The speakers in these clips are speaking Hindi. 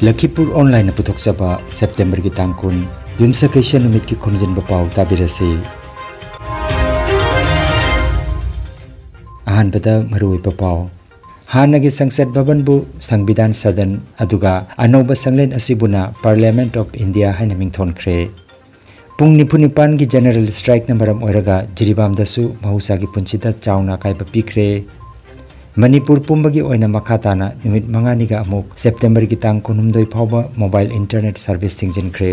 लखीपुर ऑनलाइन पुथोक्चबा सेप्टेम्बर की तांकुन युमसकैसे नुमित की खोमजिनबा पाउ ताबिरसे अहानबदा मरुइबा पाउ हानगी संसद भवन बु संविधान सदन अदुगा अनौबा संगलेन असिबुना पार्लियामेंट ऑफ इंडिया हाइना मिंगथोनख्रे पुंग निपुनिपान की जनरल स्ट्राइक नंबरम ओरगा जिरिबामदसु महौसा की पुंचिता चाउना काइबा पिख्रे मणिपुर पुंबगी ओइना मखाताना निमित मंगानिगा अमुक सेप्टेम्बर की तांग कुनुमदोइ फावबा मोबाइल इंटरनेट सर्विस थिंजिनख्रे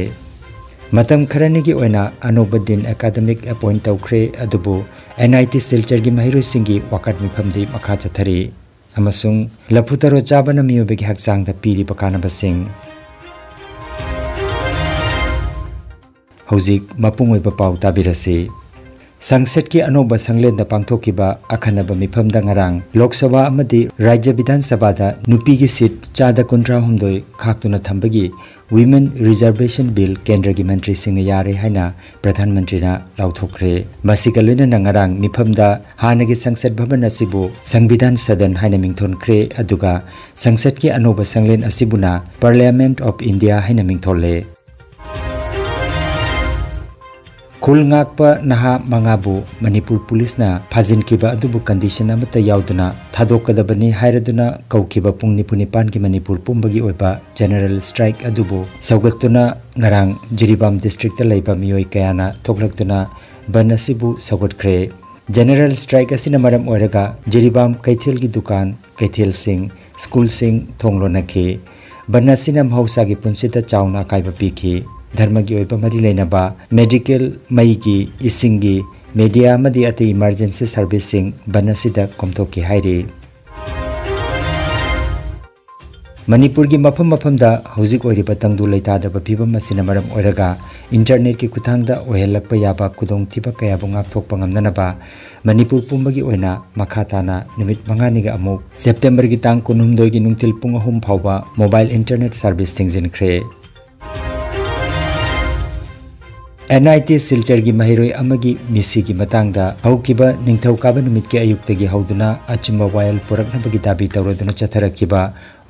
मतम खरनिगी ओइना अनौबा दिन एकेडमिक अपॉइंट तौख्रे अदुबु एनआईटी सिलचर की महिरोइ सिंगी वाकट मिफमदि मखा चथरी अमसुंग लफुतरो चाबना मियोबेगी हकचांगदा पीरिबा कानबसिंग हौजिक मपुंगोइबा पाउ ताबिरसे संसद की अनौबा संगलेन पांथोकिबा अखनबा मिफमदा ngarang लोकसभा अमदि राज्य विधानसभा दा नुपी की सीट चादा कुंट्रा हुमदोइ खाक्तुना थंबगी विमेन रिजर्वेशन बिल केंद्र की मंत्री सिंह यारे हाइना प्रधानमंत्री ना लाउथोख्रे मसिका लोइना ngarang मिफमदा हानगी संसद भवन असिबु संविधान सदन हाइना मिंगथोनख्रे अदुगा संसद की अनौबा संगलेन असिबुना पार्लियामेंट ऑफ इंडिया हाइना मिंगथोले खुलंगाकपा नहा मंगाबु मणिपुर पुलिसना फाजिनकिबा अदुबु कंडीशन अमता याउदुना थादोकदबनी हाइरदुना कौकिबा पुंग निपुनिपान की मणिपुर पुंबगी ओइबा जनरल स्ट्राइक अदुबु सौगतुना ngarang जिरिबाम डिस्ट्रिक्ट लैबा मियोइ कयाना थोकलक्तुना बनसिबु सौगतख्रे जनरल स्ट्राइक असिना मरम ओरगा जिरिबाम कैथेल की दुकान कैथेल सिंह स्कूल सिंह थोंगलोनखे बनसिना महौसा की पुंसिता चाउना काइबा पिखि धर्म की ओइबा मरी लेनबा मेडिकल मई की इसिंगी मीडिया अमदि अति इमरजेंसी सर्विसिंग बनसिदा कोमथोकी हाइरे मणिपुर की मफम मफमदा हौजिक ओइरिबा तंगदु लैतादबा फिबम असिना मरम ओइरगा इंटरनेट की कुथांगदा ओहेलकपा याबा कुदोंथिबा कयाबु ngakthokpa ngamnanaba मणिपुर पुंबगी ओइना मखाताना निमित मंगानिगा अमुक सेप्टेम्बर की तांग कुनुमदोइ की नुंगतिल पुंग अहुम फावबा मोबाइल इंटरनेट सर्विस थिंगजिनख्रे एनआईटी सिलचर की महिरोइ अमगी मिसी की मतंगदा हौकिबा निंगथौकाबा नुमित के अयुक्तगी हौदुना अचुम्बा वायल पुरकनबगी दाबी तौरदुना चथरकिबा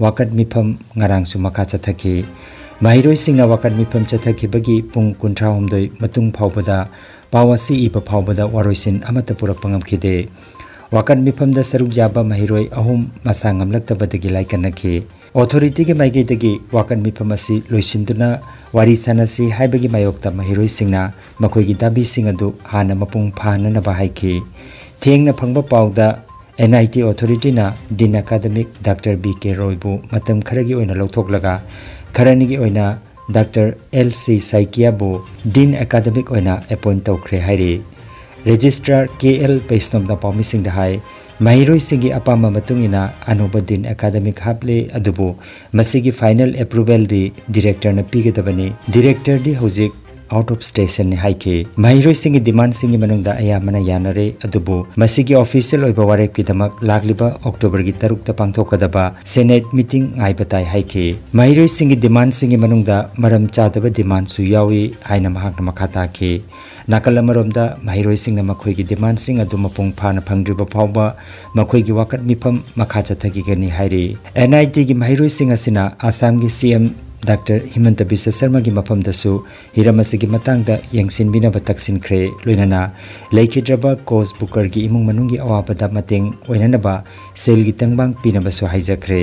वाकट मिफम ngarangsu मखा चथखि महिरोइ सिंगना वाकट मिफम चथखिबगी पुंग कुंथ्रा हुमदोइ मतुंग फावबदा पावासी इबा फावबदा वारोइसिन अमत पुरकपा ngamkhide वाकट मिफमदा सरुक जाबा महिरोइ अहुम मसा ngamlaktabadagi laikanakhi ऑथोरिटी के माइगेदगी वाकन मिफम असि लोइसिंदुना वारी सानसी हाइबगी मायोक्ता महिरोइ सिंगना मखोइगी दाबी सिंग अदु हाना मपुंग फाननबा हाइखि थेंगना फंगबा पाउदा एनआईटी ऑथोरिटी ना दिन एकेडमिक डॉक्टर बीके रॉयबु मतम खरगी ओइना लौथोकलगा खरनिगी ओइना डॉक्टर एलसी साइकियाबु दिन एकेडमिक ओइना अपॉइंट तौख्रे हाइरे रजिस्ट्रार केएल पैसनोमदा पाउमिसिंग हाइ महिरोइ सिंगी अपामा मतुंगिना अनौबा दिन एकेडमिक हापले अदुबु मसिगी फाइनल अप्रूवल दी डायरेक्टर न पीगदबनी डायरेक्टर दी हौजिक आउट ऑफ स्टेशन ने हाइके महिरोइ सिंगी डिमांड सिंगी मनुंगदा अयामना यानरे अदुबु मसिगी ऑफिशियल ओइबा वारेप किदमक लागलिबा अक्टोबर की 3 ता पांथोकदबा सेनेट मीटिंग आइबताई हाइके महिरोइ सिंगी डिमांड सिंगी मनुंगदा मरम चादबा डिमांड सु यावी हाइना महाकना मखाता के नाकल अमरोमदा महिरोइ सिंगना मखोइगी डिमांड सिंग अदु मपुंग फाना फंगद्रिबा फावबा मखोइगी वाकट मिफम मखा चथगिगनि हाइरे एनआईटी की महिरोइ सिंग असिना आसाम की सीएम डॉक्टर हिमंत बिश्व शर्मा की मफमदसु हिरमसी की मतंगदा यंगसिनबिनबा तक्सिनख्रे लोइनना लेखिद्रबा कोस बुकर की इमुंग मनुंगी अवाबदा मतेंग ओइननबा सेल की तंगबांग पिनबसु हाइजख्रे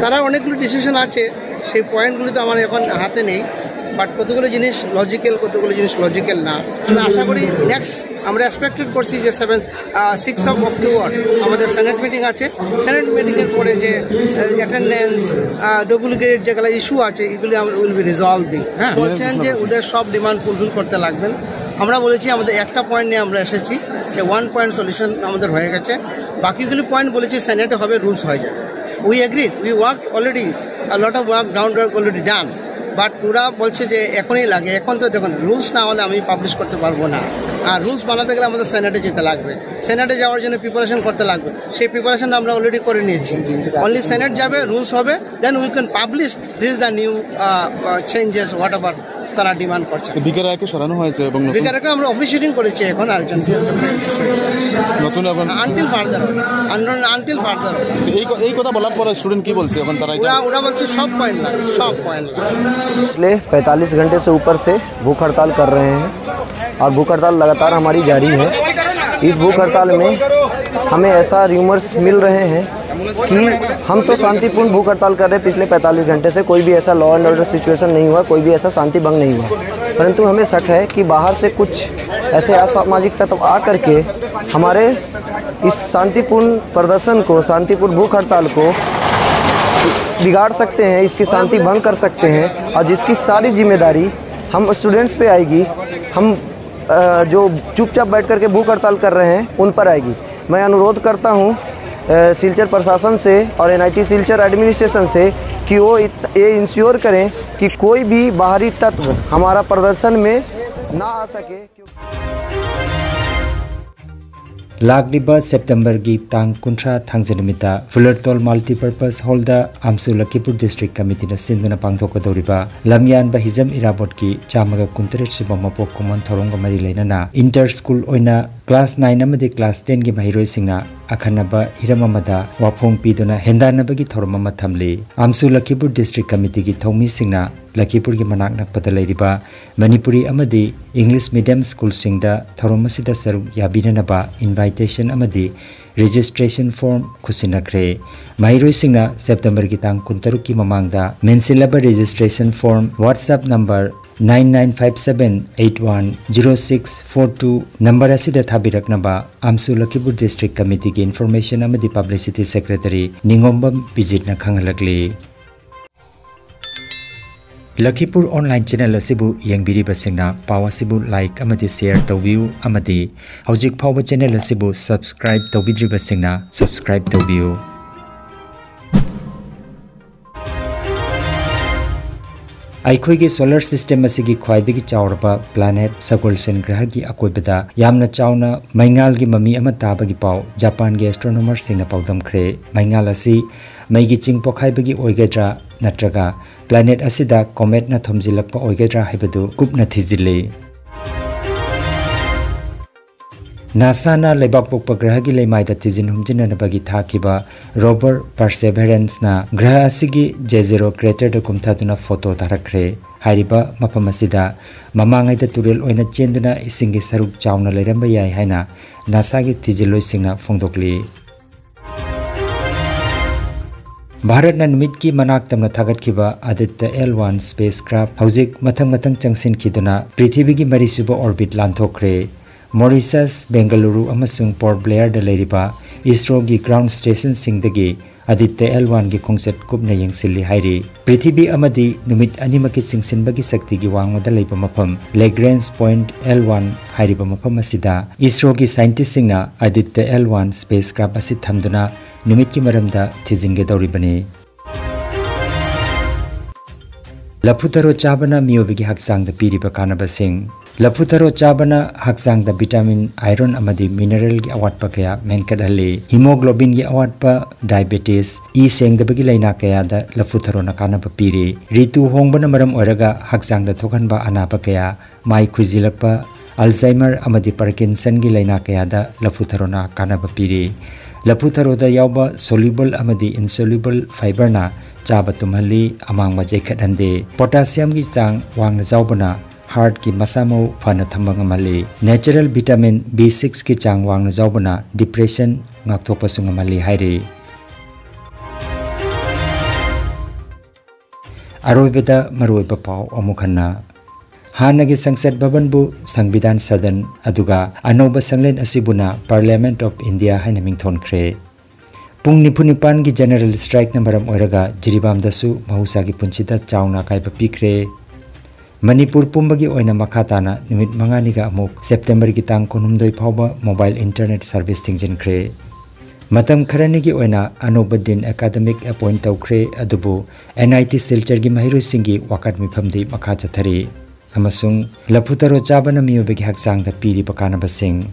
तारा अनेकगुलो डिसिशन আছে সেই পয়েন্টগুলো তো আমার এখন হাতে নেই বাট কতগুলো জিনিস লজিক্যাল কতগুলো জিনিস লজিক্যাল না আমি আশা করি নেক্সট আমরা এক্সপেক্টেড করছি যে 6 অফ অক্টোবর আমাদের সেনেট মিটিং আছে সেনেট মিটিং এর পরে যে অ্যাটেন্ডেন্স ডুপ্লিকেট যেগুলো ইস্যু আছে এগুলো উইল বি রিজলভিং হ্যাঁ বলছেন যে ওদের সব ডিমান্ড ফুলফিল করতে লাগবেন আমরা বলেছি আমাদের একটা পয়েন্ট নিয়ে আমরা এসেছি যে 1 পয়েন্ট সলিউশন আমাদের হয়ে গেছে বাকিগুলো পয়েন্ট বলেছি সেনেটে হবে রুলস হয়ে যাবে we agreed we work already a lot of work ground work already done but ওরা বলছে যে এখনই লাগে এখন তো দেখুন রুলস না হলে আমি পাবলিশ করতে পারবো না আর রুলস বানাতে গেলে আমাদের সেনেটে যেতে লাগবে সেনেটে যাওয়ার জন্য প্রিপারেশন করতে লাগবে সেই প্রিপারেশন আমরা অলরেডি করে নিয়েছি অনলি সেনেট যাবে রুলস হবে then we can publish this the new changes whatever তারা ডিমান্ড করছে। বিকেরাকে সরানো হয়েছে এবং বিকেরাকে আমরা অফিসিয়ালিং করেছি এখন আরেকজন নতুন এখন আনটিল ফার্দার এই কথা বলার পরে স্টুডেন্ট কি বলছে এখন তারা? ওরা বলছে সব পয়েন্ট লাগে, সব পয়েন্ট पिछले 45 घंटे से ऊपर से भूख हड़ताल कर रहे हैं और भूख हड़ताल लगातार हमारी जारी है। इस भूख हड़ताल में हमें ऐसा र्यूमर्स मिल रहे हैं कि हम तो शांतिपूर्ण भूख हड़ताल कर रहे हैं पिछले 45 घंटे से, कोई भी ऐसा लॉ एंड ऑर्डर सिचुएशन नहीं हुआ, कोई भी ऐसा शांति भंग नहीं हुआ, परंतु हमें शक है कि बाहर से कुछ ऐसे असामाजिक तत्व आ करके हमारे इस शांतिपूर्ण प्रदर्शन को, शांतिपूर्ण भूख हड़ताल को बिगाड़ सकते हैं, इसकी शांति भंग कर सकते हैं और जिसकी सारी जिम्मेदारी हम स्टूडेंट्स पे आएगी, हम जो चुपचाप बैठ करके भूख हड़ताल कर रहे हैं उन पर आएगी। मैं अनुरोध करता हूं सिलचर प्रशासन से और NIT सिलचर एडमिनिस्ट्रेशन से कि वो ये इंश्योर करें कि कोई भी बाहरी तत्व हमारा प्रदर्शन में ना आ सके। लागिबा सेप्टेम्बर की तांग कुंट्रा थांजनमिता फुलरतोल मल्टीपर्पज हॉल दा आमसु लखीपुर डिस्ट्रिक्ट कमिटी न सिंधुना पांगथोकदौरिबा लमयान बा हिजम इराबोट की चामगा कुंतरेट सुबा मपोक कुमन थरोंग मरी लेना इंटर स्कूल ओइना क्लास 9 अमदि क्लास 10 की महिरोय सिंगना अखनबा हिरममदा वाफोंग पीदुना हेंदानबगी थोरममा थमले आमसु लखीपुर डिस्ट्रिक्ट कमिटी की थौमी सिंगना लखीपुर की मनाक नकपदा लेरिबा मणिपुरी अमदि इंग्लिश मीडियम स्कूल सिंगदा थोरमसिदा सरुक याबिननबा इनवाइटेशन अमदि रजिस्ट्रेशन फॉर्म खुसिनखरे महिरोय सिंगना सेप्टेम्बर की तांग कुंतरुक की ममांगदा मेंसिलबा registration form WhatsApp number 9957810642 number असिदा थाबिरकनबा आमसु लखीपुर डिस्ट्रिक्ट कमिटी की इन्फॉर्मेशन अमदि पब्लिसिटी सेक्रेटरी निंगोंबम बिजितना खंगलकले लखीपुर ऑनलाइन चैनल असिबु यंगबिरिबसिंगना पाव असिबु लाइक अमदि शेयर तौबियु अमदि हौजिक फावबा चैनल असिबु सब्सक्राइब तौबिद्रिबसिंगना सब्सक्राइब तौबियु। अखोई सोलर सिस्टम असिगी ख्वाइदगी चावरबा प्लानेट सगोलसेन ग्रह की अकोइबदा यामना चावना मैंगाल की ममी अमा ताबगी पाव जापान के एस्ट्रोनॉमर सिंगना पाउदमख्रे मैंगाल असि मैगी चिंग पोखाइबगी ओइगद्रा नत्रगा प्लानेट असिदा कॉमेट ना थोमजिलकपा ओइगद्रा हाइबदु कुपना थिजिले। नासा ना लेबाक पोकपा ग्रह की लेमाइदा थिजिन हुमजिननबगी थाखिबा रोवर परसेवरेंस ना ग्रह असिगी J0 क्रेटर द कुमथादुना फोटो तारखरे हाइरिबा मफम असिदा ममांगाइदा तुरेल ओइना चेंदुना इसिंगी सरुक चावना लेरंबा याय हाइना नासा की थिजिलोय सिंगना फोंदोकली। भारत नुमित की मनाक तमना थागतखिबा आदित्य L1 स्पेसक्राफ्ट हौजिक मथंग मथंग चंगसिनखिदुना पृथ्वी की मरीसुबा ऑर्बिट लांथोखरे मॉरिशस बेंगलुरु अमसुंग पोर्ट ब्लेयर द लेरिबा इसरो की ग्राउंड स्टेशन सिंगदगी आदित्य L1 की खोंगचट कुपना यंगसिल्ली हाइरी पृथ्वी अमदि नुमित अनिमकी सिंगसिनबगी शक्ति की वांगमदा लेबा मफम लेग्रेंज पॉइंट L1 हाइरिबा मफम असिदा इसरो की साइंटिस्ट सिंगना आदित्य L1 स्पेसक्राफ्ट असि थमदुना नुमित की मरमदा थिजिंगे दौरिबने। लफुथरो चाबना मियोबगी हक्सांग द पीरिबा कानबसिंग लफुथरो चाबना हक्सांग द विटामिन आयरन अमदि मिनरल की अवाटपा कया मेनकदहले हीमोग्लोबिन की अवाटपा डायबिटीज ई सेंगदबगी लैना कया द लफुथरो न कानबा पीरे ऋतु होंगबना मरम ओरगा हक्सांग द थोखनबा अनाबा कया माइ खुजिलकपा अल्जाइमर अमदि पार्किंसन की लैना कया द लफुथरो न कानबा पीरे लफुथरो द यावबा सोल्यूबल अमदि इनसोल्यूबल फाइबर ना चाबा तुमहली अमांग मजेखत हंदे पोटासियम की चांग वांग जावबना हार्ट की मसामो फना थम्बंगमली नेचुरल विटामिन B6 की चांग वांग जावबना डिप्रेशन ngakthopasungमली हाइरे अरोइबदा मरोइबा पाव अमुखन्ना हानगी संसद भवन बु संविधान सदन अदुगा अनोबा संगलेन असिबुना पार्लियामेंट ऑफ इंडिया हाइना मिंगथोनख्रे पुंग निपुनिपान की जनरल स्ट्राइक नंबरम ओरगा जिरिबाम दसु महूसा की पुंचिदा चावना काइबा पिख्रे मणिपुर पुंबगी ओइना मखाताना निमित मंगानिगा अमुक सेप्टेम्बर की तांग कुनुमदोय फावबा मोबाइल इंटरनेट सर्विस थिंजिनख्रे मतम खरनी की ओइना अनोबा दिन एकेडमिक अपॉइंट तौख्रे अदुबु NIT सिलचर की महिरोय सिंगी वाकत मिफमदी मखा चथरी अमसुंग लफुथरो चाबना मियोबगी हक्सांग द पीरिबा कानबसिंग।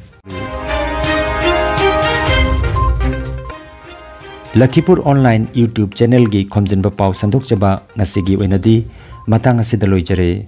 लखीपुर ऑनलाइन यूट्यूब चैनल की खोमजिनबा पाव संदोकचबा ngasi gi oinadi matang asida loijare।